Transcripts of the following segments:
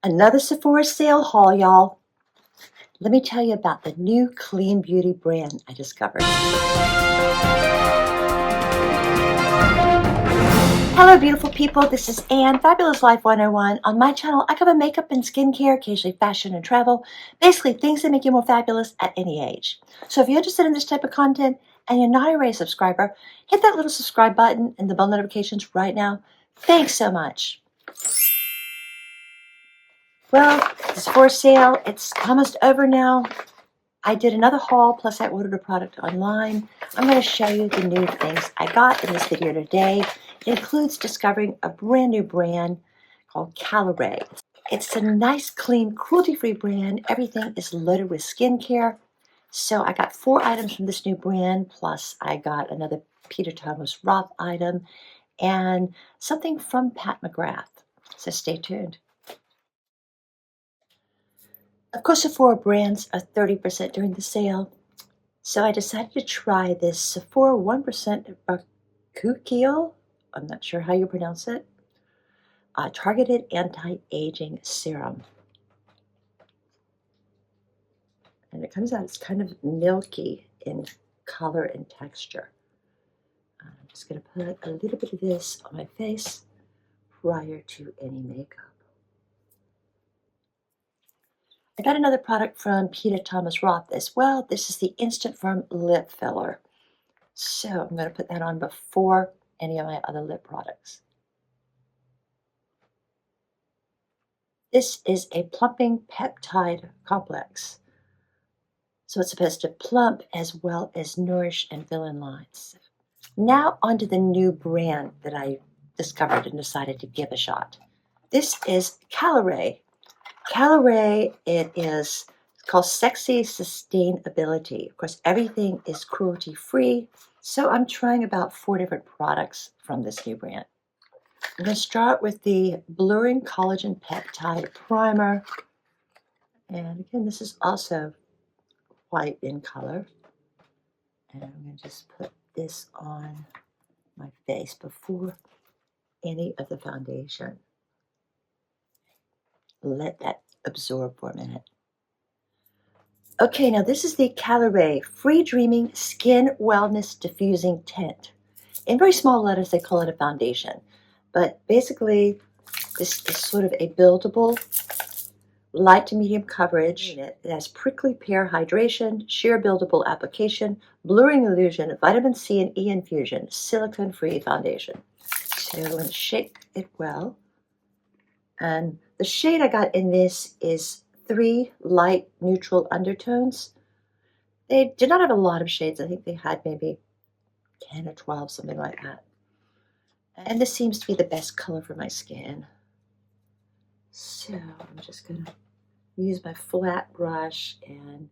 Another Sephora sale haul, y'all. Let me tell you about the new clean beauty brand I discovered. Hello, beautiful people. This is Ann, Fabulous Life 101. On my channel, I cover makeup and skincare, occasionally fashion and travel. Basically, things that make you more fabulous at any age. So if you're interested in this type of content and you're not already a subscriber, hit that little subscribe button and the bell notifications right now. Thanks so much. Well, it's for sale. It's almost over now. I did another haul, plus I ordered a product online. I'm going to show you the new things I got in this video today. It includes discovering a brand new brand called Caliray. It's a nice, clean, cruelty-free brand. Everything is loaded with skincare. So I got 4 items from this new brand, plus I got another Peter Thomas Roth item and something from McGrath. So stay tuned. Of course, Sephora brands are 30% during the sale, so I decided to try this Sephora 1% Bakuchiol, I'm not sure how you pronounce it, targeted anti-aging serum. And it comes out, it's kind of milky in color and texture. I'm just going to put a little bit of this on my face prior to any makeup. I got another product from Peter Thomas Roth as well. This is the Instant Firm Lip Filler. So I'm going to put that on before any of my other lip products. This is a plumping peptide complex. So it's supposed to plump as well as nourish and fill in lines. Now onto the new brand that I discovered and decided to give a shot. This is Caliray. Caliray, it's called Sexy Sustainability. Of course, everything is cruelty-free, so I'm trying about 4 different products from this new brand. I'm going to start with the Blurring Collagen Peptide Primer. And again, this is also white in color. And I'm going to just put this on my face before any of the foundation. Let that absorb for a minute. Okay, now this is the Caliray Free Dreaming Skin Wellness Diffusing Tint. In very small letters, they call it a foundation. But basically, this is sort of a buildable, light to medium coverage. It has prickly pear hydration, sheer buildable application, blurring illusion, vitamin C and E infusion, silicone-free foundation. So I'm going to shake it well. And the shade I got in this is 3 light neutral undertones. They did not have a lot of shades. I think they had maybe 10 or 12, something like that. And this seems to be the best color for my skin. So I'm just going to use my flat brush and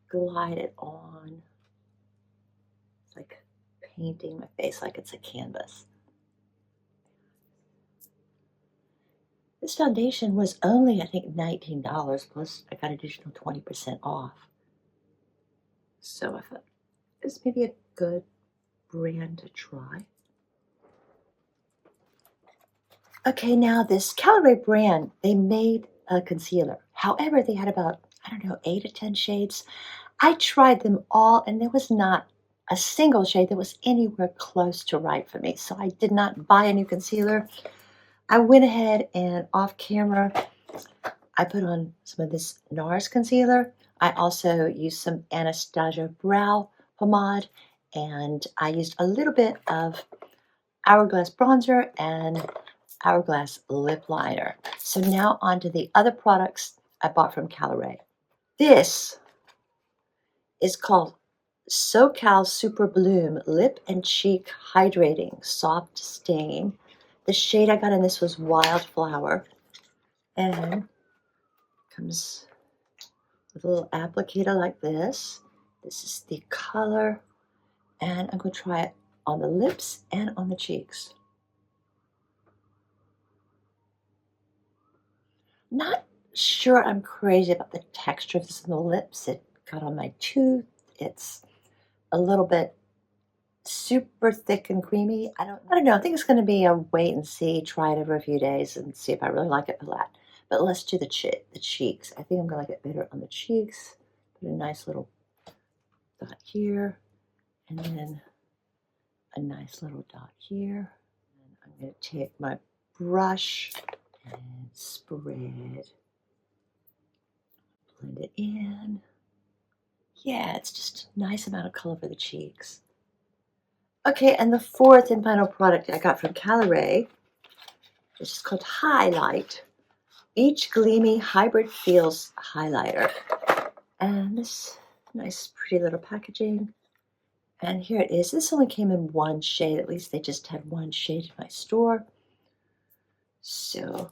glide it on. It's like painting my face like it's a canvas. This foundation was only, I think, $19, plus I got additional 20% off. So I thought this may be a good brand to try. Okay, now this Caliray brand, they made a concealer. However, they had about, 8 or 10 shades. I tried them all, and there was not a single shade that was anywhere close to right for me. So I did not buy a new concealer. I went ahead and off camera, I put on some of this NARS concealer. I also used some Anastasia brow pomade, and I used a little bit of Hourglass bronzer and Hourglass lip liner. So now on to the other products I bought from Caliray. This is called SoCal Superbloom Lip and Cheek Hydrating Soft Stain. The shade I got in this was Wildflower, and comes with a little applicator like this. This is the color, and I'm going to try it on the lips and on the cheeks. Not sure I'm crazy about the texture of this on the lips. It got on my tooth. It's a little bit super thick and creamy. I don't know. I think it's going to be a wait and see, try it over a few days and see if I really like it for that. But let's do the cheeks. I think I'm going to like it better on the cheeks. Put a nice little dot here, and then a nice little dot here. And I'm going to take my brush and spread, blend it in. Yeah, it's just a nice amount of color for the cheeks. Okay, and the fourth and final product I got from Caliray, which is called Highlight Beach Gleamy Hybrid Feels Highlighter. And this nice, pretty little packaging. And here it is. This only came in one shade. At least they just had one shade in my store. So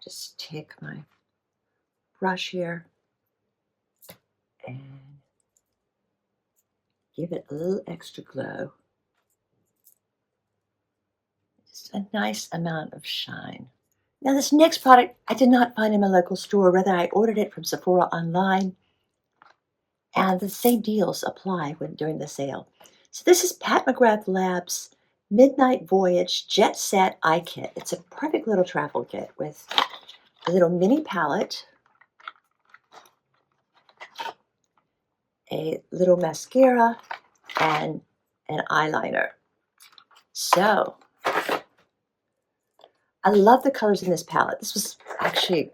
just take my brush here and give it a little extra glow. Just a nice amount of shine. Now this next product I did not find in my local store. Rather, I ordered it from Sephora online. And the same deals apply during the sale. So this is Pat McGrath Labs Midnight Voyage Jet Set Eye Kit. It's a perfect little travel kit with a little mini palette, a little mascara, and an eyeliner. So I love the colors in this palette. This was actually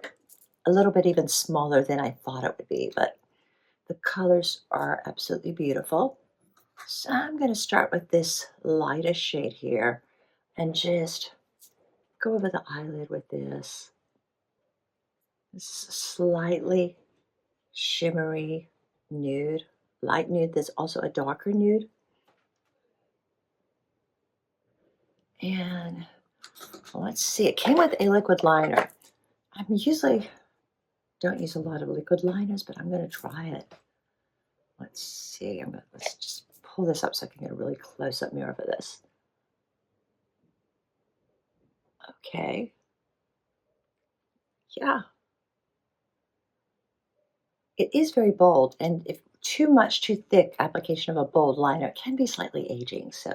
a little bit even smaller than I thought it would be, but the colors are absolutely beautiful. So I'm going to start with this lightest shade here and just go over the eyelid with this. This is a slightly shimmery nude, light nude. There's also a darker nude. And let's see, it came with a liquid liner. I usually don't use a lot of liquid liners, but I'm going to try it. Let's see, let's just pull this up so I can get a really close-up mirror for this. Okay. Yeah. It is very bold, and if too thick application of a bold liner can be slightly aging. So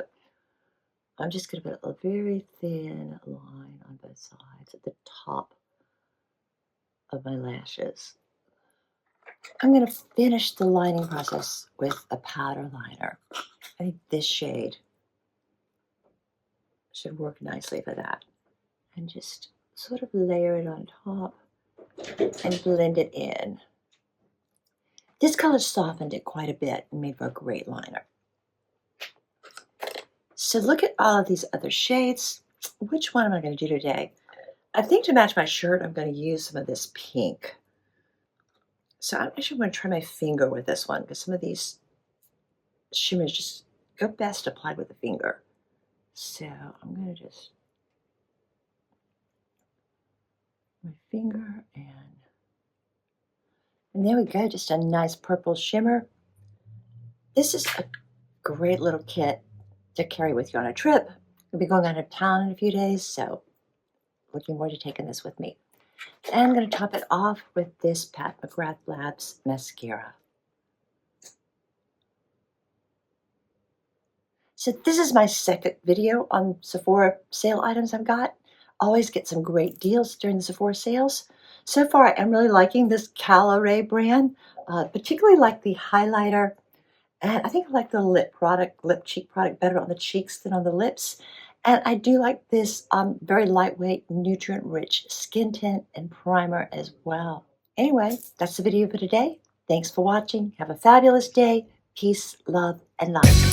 I'm just going to put a very thin line on both sides at the top of my lashes. I'm going to finish the lining process with a powder liner. I think this shade should work nicely for that. And just sort of layer it on top and blend it in. This color softened it quite a bit and made for a great liner. So look at all of these other shades. Which one am I going to do today? I think to match my shirt, I'm going to use some of this pink. So I'm actually going to try my finger with this one because some of these shimmers just go best applied with the finger. So I'm going to just my finger and there we go, just a nice purple shimmer. This is a great little kit to carry with you on a trip. We'll be going out of town in a few days, so looking forward to taking this with me. And I'm going to top it off with this Pat McGrath Labs mascara. So this is my second video on Sephora sale items I've got. Always get some great deals during the Sephora sales. So far, I am really liking this Caliray brand, particularly like the highlighter. And I think I like the lip cheek product better on the cheeks than on the lips. And I do like this very lightweight, nutrient-rich skin tint and primer as well. Anyway, that's the video for today. Thanks for watching. Have a fabulous day. Peace, love, and light.